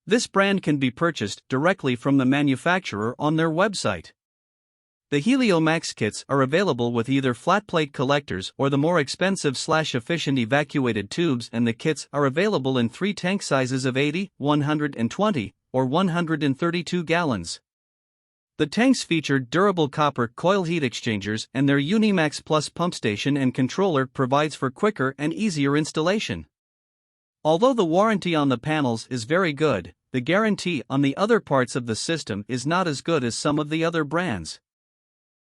This brand can be purchased directly from the manufacturer on their website. The HelioMaxx kits are available with either flat plate collectors or the more expensive/efficient evacuated tubes, and the kits are available in 3 tank sizes of 80, 120, or 132 gallons. The tanks feature durable copper coil heat exchangers, and their UniMax Plus pump station and controller provides for quicker and easier installation. Although the warranty on the panels is very good, the guarantee on the other parts of the system is not as good as some of the other brands.